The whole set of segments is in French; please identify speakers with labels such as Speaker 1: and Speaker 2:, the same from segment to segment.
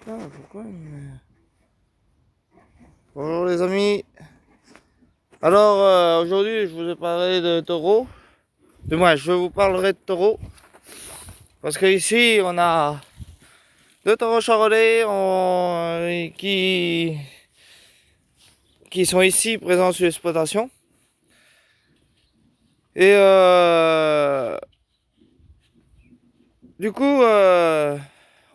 Speaker 1: Putain, pourquoi Bonjour les amis. Alors aujourd'hui je vous ai parlé de taureaux. Du moins je vous parlerai de taureaux. Parce qu'ici on a deux taureaux charolais qui sont ici présents sur l'exploitation. Et du coup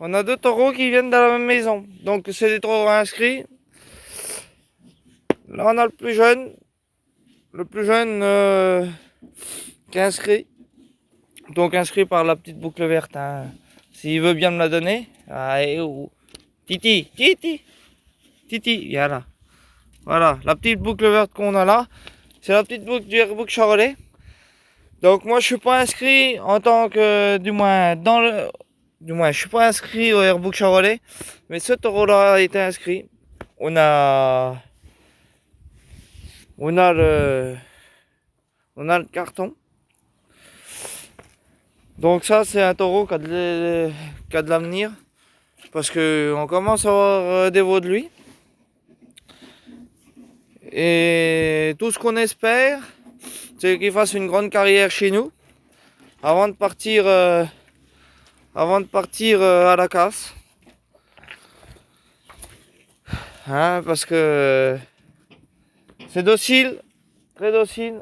Speaker 1: on a deux taureaux qui viennent de la même maison. Donc c'est des taureaux inscrits. Là on a le plus jeune. Le plus jeune qui est inscrit. Donc inscrit par la petite boucle verte. Hein. S'il veut bien me la donner. Ah, Titi, Titi, Titi, viens là. Voilà, la petite boucle verte qu'on a là, c'est la petite boucle du Airbook charolais. Donc moi je suis pas inscrit en tant que, du moins je suis pas inscrit au Airbook charolais, mais ce taureau là a été inscrit. On a, on a le, on a le carton. Donc ça c'est un taureau qui a de l'avenir. Parce que on commence à avoir des veaux de lui. Et tout ce qu'on espère, c'est qu'il fasse une grande carrière chez nous. Avant de partir, à la casse. Hein, parce que c'est docile, très docile.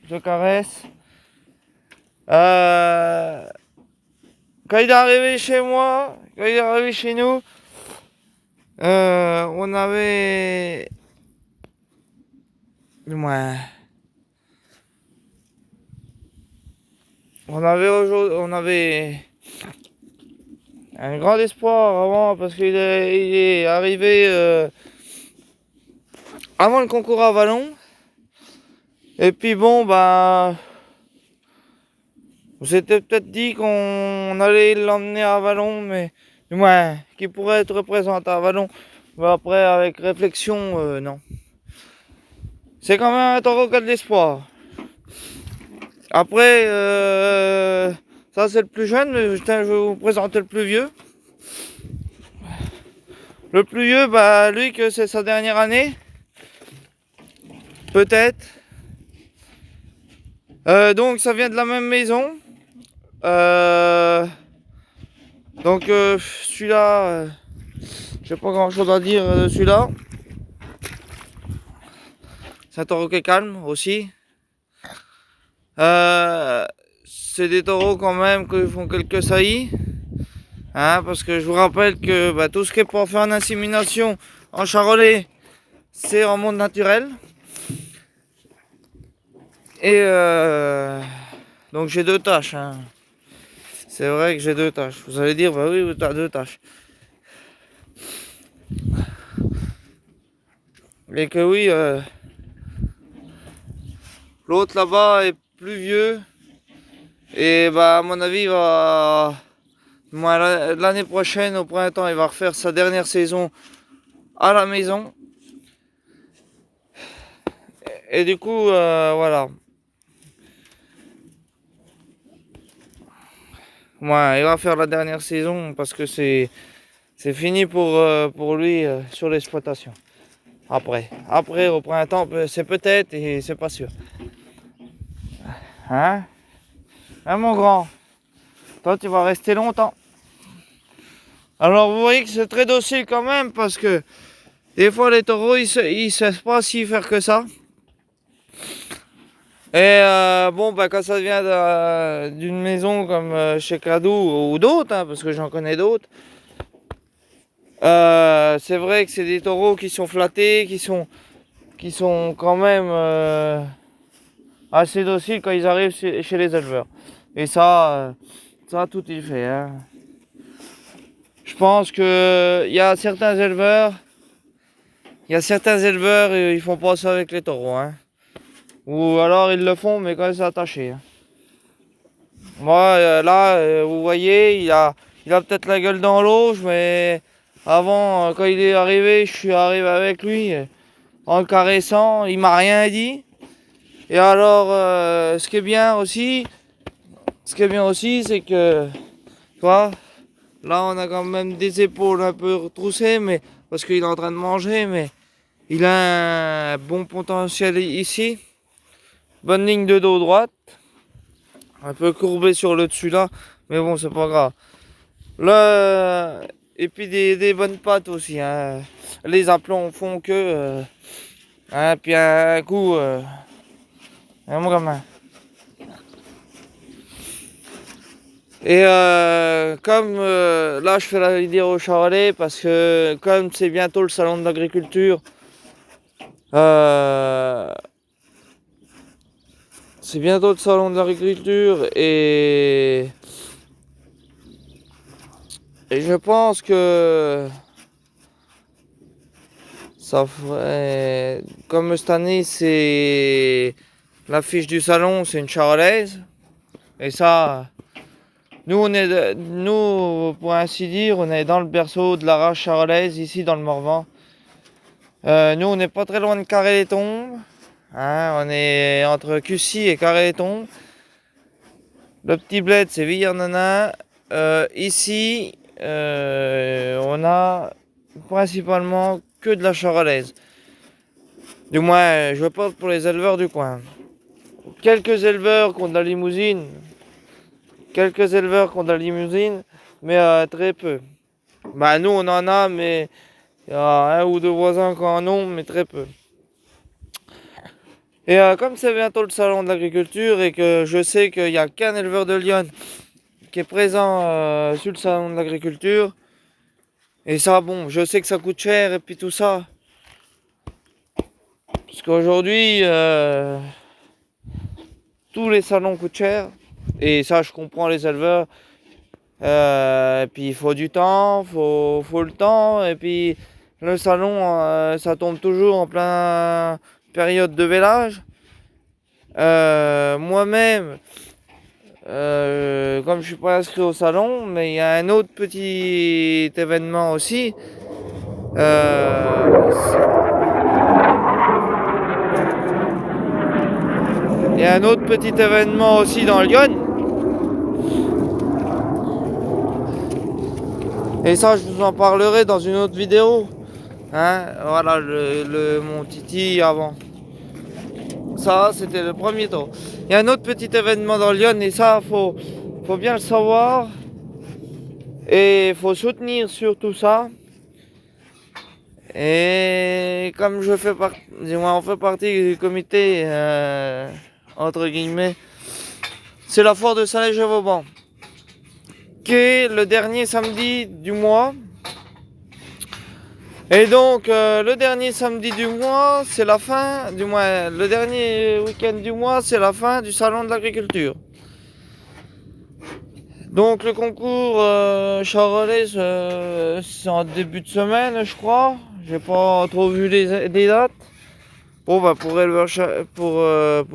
Speaker 1: Je caresse. Quand il est arrivé chez moi, quand il est arrivé chez nous, on avait... Du moins... On avait un grand espoir avant parce qu'il est arrivé avant le concours à Vallon. Et puis bon, bah, on s'était peut-être dit qu'on allait l'emmener à Vallon, mais du moins, qu'il pourrait être représenté à Vallon. Mais après, avec réflexion, non. C'est quand même un taureau qui a de l'espoir. Après, ça c'est le plus jeune, mais je vais vous présenter le plus vieux. Le plus vieux, bah lui que c'est sa dernière année. Peut-être. Donc ça vient de la même maison. Donc celui-là, j'ai pas grand chose à dire de celui-là. C'est un taureau qui est calme aussi. C'est des taureaux quand même qui font quelques saillies. Hein, parce que je vous rappelle que bah, tout ce qui est pour faire une insémination en charolais, c'est en monde naturel. Et donc j'ai deux tâches. Hein. C'est vrai que j'ai deux tâches. Vous allez dire, bah oui, tu as deux tâches. Et que oui, l'autre là-bas est plus vieux. Et bah à mon avis, l'année prochaine, au printemps, il va refaire sa dernière saison à la maison. Et du coup, voilà. Ouais, il va faire la dernière saison parce que c'est fini pour lui sur l'exploitation. Après, au printemps, c'est peut-être et c'est pas sûr. Hein? Hein, mon grand? Toi, tu vas rester longtemps. Alors, vous voyez que c'est très docile quand même parce que des fois, les taureaux, ils savent pas si faire que ça. Et bon, bah, quand ça vient d'une maison comme chez Cadou ou d'autres, hein, parce que j'en connais d'autres, c'est vrai que c'est des taureaux qui sont flattés, qui sont quand même assez dociles quand ils arrivent chez les éleveurs. Et ça tout est fait. Hein. Je pense que il y a certains éleveurs, ils font pas ça avec les taureaux. Hein. Ou alors ils le font, mais quand c'est attaché. Hein. Moi, là, vous voyez, il a peut-être la gueule dans l'eau, mais avant, quand il est arrivé, je suis arrivé avec lui, en le caressant, il m'a rien dit. Et alors, ce qui est bien aussi, c'est que, tu vois, Là, on a quand même des épaules un peu retroussées, mais parce qu'il est en train de manger, mais il a un bon potentiel ici. Bonne ligne de dos droite. Un peu courbé sur le dessus là, mais bon, c'est pas grave. Là, et puis des bonnes pattes aussi. Hein. Les aplombs font que. Hein, puis un coup. Un gamin. Et comme là je fais la vidéo au Charolais parce que comme c'est bientôt le salon de l'agriculture, euh, c'est bientôt le salon de l'agriculture et je pense que ça ferait comme cette année c'est l'affiche du salon, c'est une charolaise et ça. Nous, pour ainsi dire, on est dans le berceau de la race charolaise, ici dans le Morvan. Nous, on n'est pas très loin de Carré-les-Tombes. Hein, on est entre Cussy et Carré-les-Tombes. Le petit bled, c'est Villarnanin. Ici, on a principalement que de la charolaise. Du moins, je parle pour les éleveurs du coin. Quelques éleveurs qui ont de la limousine. Mais très peu. Bah nous on en a, mais il y a un ou deux voisins qui en ont, mais très peu. Et comme c'est bientôt le salon de l'agriculture et que je sais qu'il n'y a qu'un éleveur de Lyon qui est présent sur le salon de l'agriculture, et ça bon, je sais que ça coûte cher et puis tout ça. Parce qu'aujourd'hui, tous les salons coûtent cher. Et ça je comprends les éleveurs. Et puis il faut du temps, faut le temps. Et puis le salon, ça tombe toujours en plein période de vélage. Moi-même, comme je suis pas inscrit au salon, mais il y a un autre petit événement aussi. Il y a un autre petit événement aussi dans Lyon. Et ça, je vous en parlerai dans une autre vidéo. Hein, voilà mon Titi avant. Ça, c'était le premier tour. Il y a un autre petit événement dans Lyon et ça, faut bien le savoir. Et il faut soutenir sur tout ça. Et comme je fais partie, on fait partie du comité, entre guillemets, c'est la foire de Salège-Vauban, qui est le dernier samedi du mois. Et donc, le dernier samedi du mois, c'est la fin, du mois, le dernier week-end du mois, c'est la fin du salon de l'agriculture. Donc, le concours charolais, c'est en début de semaine, je crois. J'ai pas trop vu les dates. Bon, bah, pour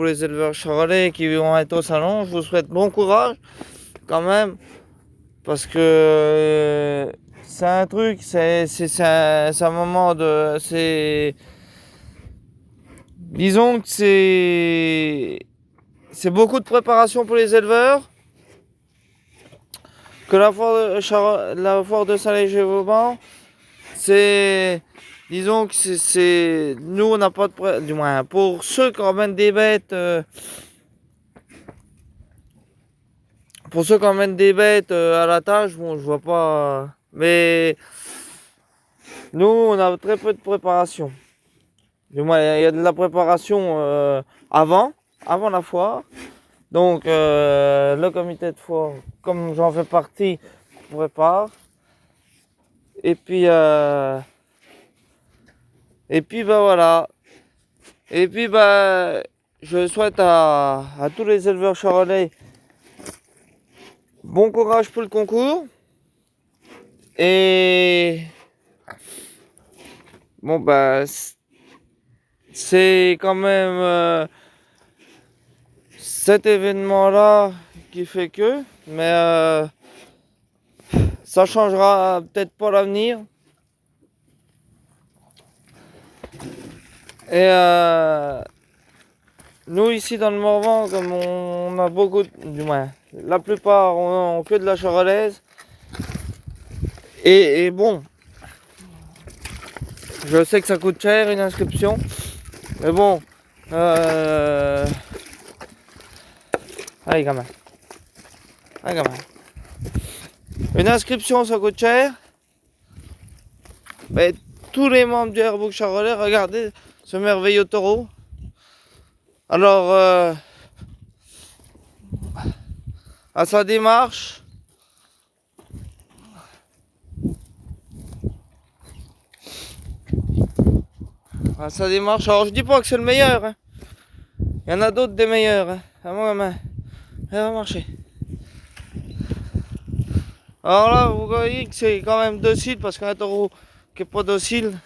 Speaker 1: les éleveurs charolais qui vont être au salon, je vous souhaite bon courage, quand même. Parce que c'est un truc, c'est un moment de. Disons que c'est beaucoup de préparation pour les éleveurs. Que la foire de Salège-Vauban, c'est. Disons que c'est. Nous, on n'a pas de. Du moins, pour ceux qui emmènent des bêtes. Pour ceux qui emmènent des bêtes à la tâche, bon, je vois pas. Mais nous, on a très peu de préparation. Du moins, il y a de la préparation avant la foire. Donc, le comité de foire, comme j'en fais partie, prépare. Et puis, bah voilà. Et puis, bah, je souhaite à tous les éleveurs charolais bon courage pour le concours. Et bon, bah, c'est quand même cet événement-là qui fait que, mais ça changera peut-être pas l'avenir. Et nous ici dans le Morvan, comme on a beaucoup, du moins, la plupart ont que de la charolaise. Et bon, je sais que ça coûte cher une inscription, mais bon, allez gamin, allez gamin. Une inscription ça coûte cher, mais tous les membres du Airbook Charolais, regardez ce merveilleux taureau. Alors, à sa démarche, alors je dis pas que c'est le meilleur, hein. Il y en a d'autres des meilleurs, hein. À moi, main, elle va marcher. Alors là, vous voyez que c'est quand même docile, parce qu'un taureau qui est pas docile,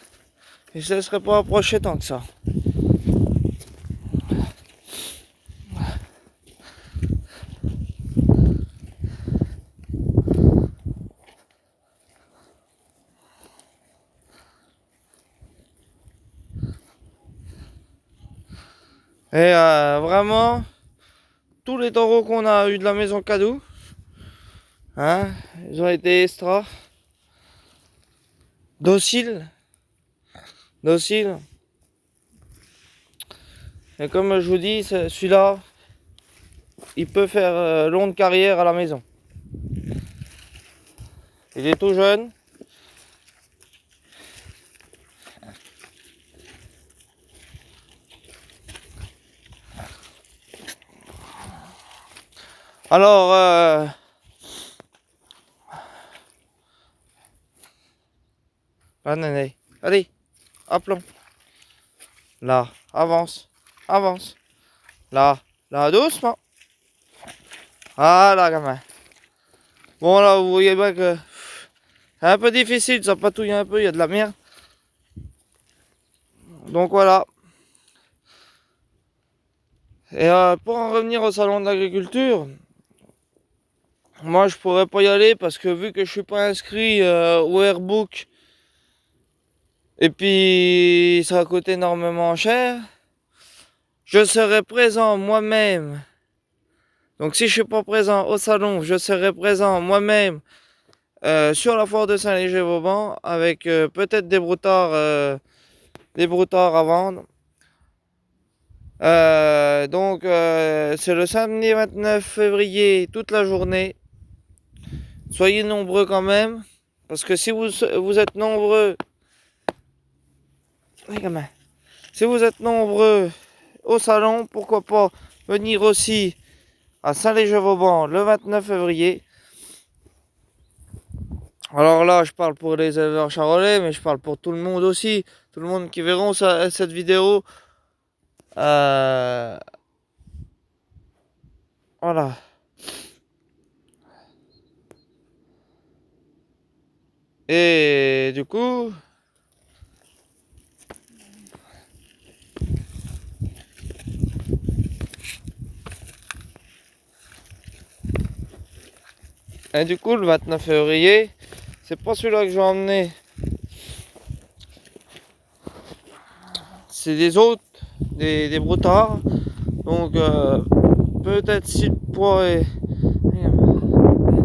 Speaker 1: il se laisserait pas approcher tant que ça. Et vraiment, tous les taureaux qu'on a eu de la maison Cadou, hein, ils ont été extra dociles. Et comme je vous dis, celui-là, il peut faire longue carrière à la maison. Il est tout jeune. Alors, allez, appelons. Là, avance. Là, doucement. Voilà, gamin. Bon, là, vous voyez bien que c'est un peu difficile, ça patouille un peu, il y a de la merde. Donc voilà. Et pour en revenir au salon de l'agriculture, moi je pourrais pas y aller parce que vu que je suis pas inscrit au Airbook, et puis ça coûte énormément cher, je serai présent moi-même. Donc si je suis pas présent au salon, je serai présent moi-même sur la foire de Saint-Léger-Vauban avec peut-être des broutards à vendre. Donc c'est le samedi 29 février toute la journée. Soyez nombreux quand même, parce que si vous êtes nombreux, si vous êtes nombreux au salon, pourquoi pas venir aussi à Saint-Léger-Vauban le 29 février. Alors là, je parle pour les éleveurs charolais, mais je parle pour tout le monde aussi, tout le monde qui verront cette vidéo. Voilà. Et du coup, le 29 février, c'est pas celui-là que je vais emmener. C'est des autres, des broutards. Donc peut-être si le poids est...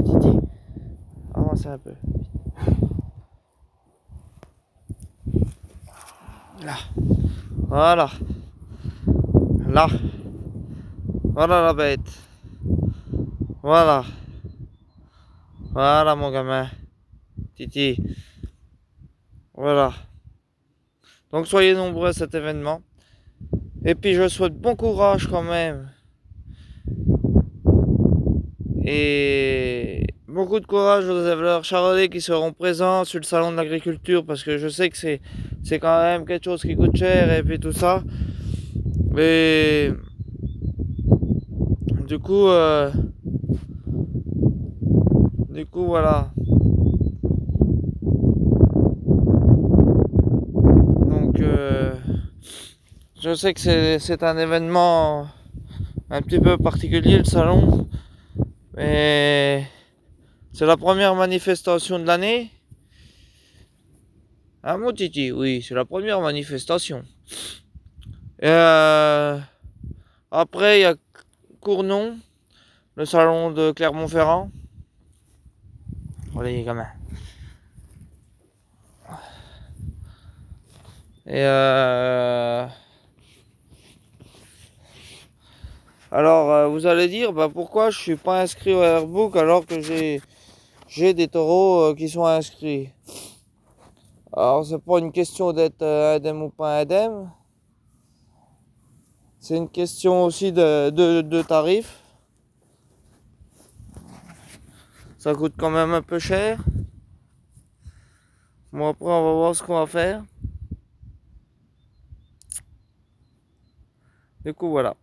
Speaker 1: Titi, avance un peu. Là. Voilà. Là. Voilà la bête. Voilà. Voilà mon gamin. Titi. Voilà. Donc soyez nombreux à cet événement. Et puis je souhaite bon courage quand même. Et beaucoup de courage aux éleveurs charolais qui seront présents sur le salon de l'agriculture, parce que je sais que c'est quand même quelque chose qui coûte cher et puis tout ça. Mais du coup voilà. Donc je sais que c'est un événement un petit peu particulier, le salon, mais c'est la première manifestation de l'année. Ah mon titi, oui, c'est la première manifestation. Et après, il y a Cournon, le salon de Clermont-Ferrand. Allez, les gamins. Et alors, vous allez dire, bah, pourquoi je suis pas inscrit au Airbook alors que j'ai des taureaux qui sont inscrits. Alors, c'est pas une question d'être indemne ou pas indemne. C'est une question aussi de tarifs. Ça coûte quand même un peu cher. Bon, après, on va voir ce qu'on va faire. Du coup, voilà.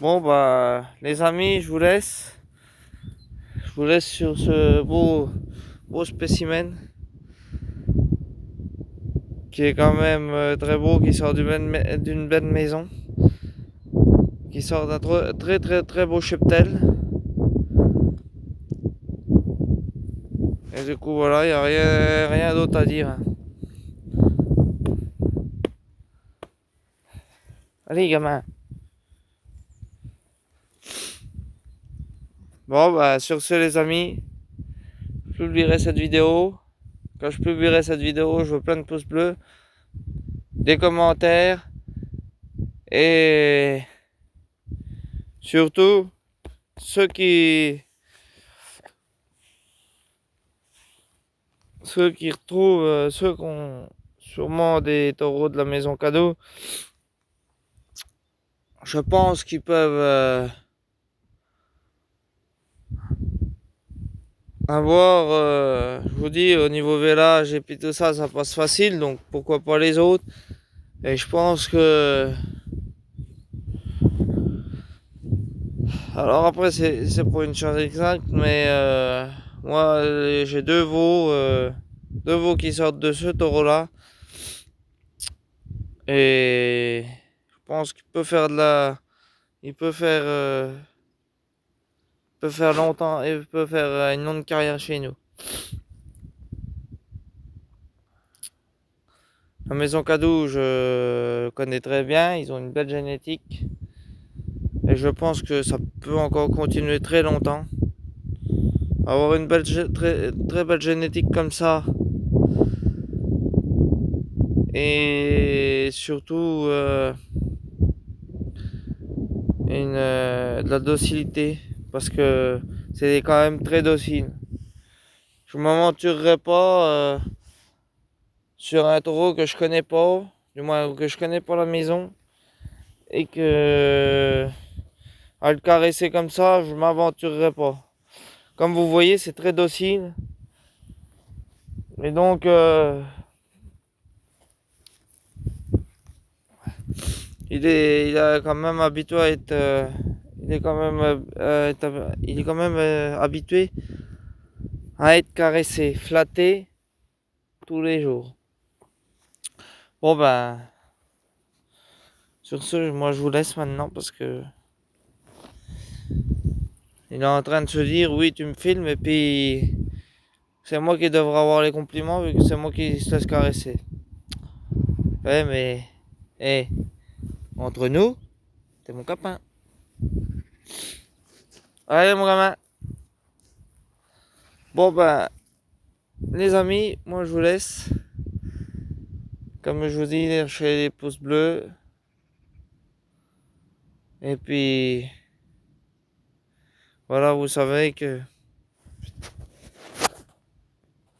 Speaker 1: Bon, bah, les amis, je vous laisse. Je vous laisse sur ce beau spécimen qui est quand même très beau, qui sort d'une belle maison, qui sort d'un très beau cheptel. Et du coup, voilà, il n'y a rien d'autre à dire. Allez, gamin. Bon, bah, sur ce, les amis, je publierai cette vidéo. Quand je publierai cette vidéo, je veux plein de pouces bleus, des commentaires et surtout ceux qui retrouvent, ceux qui ont sûrement des taureaux de la maison cadeau, je pense qu'ils peuvent avoir, je vous dis, au niveau vélage et puis tout ça, ça passe facile, donc pourquoi pas les autres. Et je pense que... Alors après, c'est pas une chose exacte, mais moi, j'ai deux veaux qui sortent de ce taureau-là. Et je pense qu'il peut faire de la... Il peut faire longtemps, et peut faire une longue carrière chez nous. La maison Cadou, je connais très bien, ils ont une belle génétique. Et je pense que ça peut encore continuer très longtemps. Avoir une très belle génétique comme ça. Et surtout de la docilité. Parce que c'est quand même très docile. Je ne m'aventurerai pas sur un taureau que je connais pas. Du moins que je connais pas la maison. Et que à le caresser comme ça, je m'aventurerai pas. Comme vous voyez, c'est très docile. Et donc, il est quand même habitué à être, il est quand même, il est quand même habitué à être caressé, flatté tous les jours. Bon ben, sur ce, moi je vous laisse maintenant parce que il est en train de se dire, oui, tu me filmes et puis c'est moi qui devrais avoir les compliments vu que c'est moi qui se laisse caresser. Ouais, mais, hé, entre nous, t'es mon copain. Allez, mon gamin. Bon ben, les amis, moi je vous laisse. Comme je vous dis, lâchez les pouces bleus. Et puis, voilà, vous savez que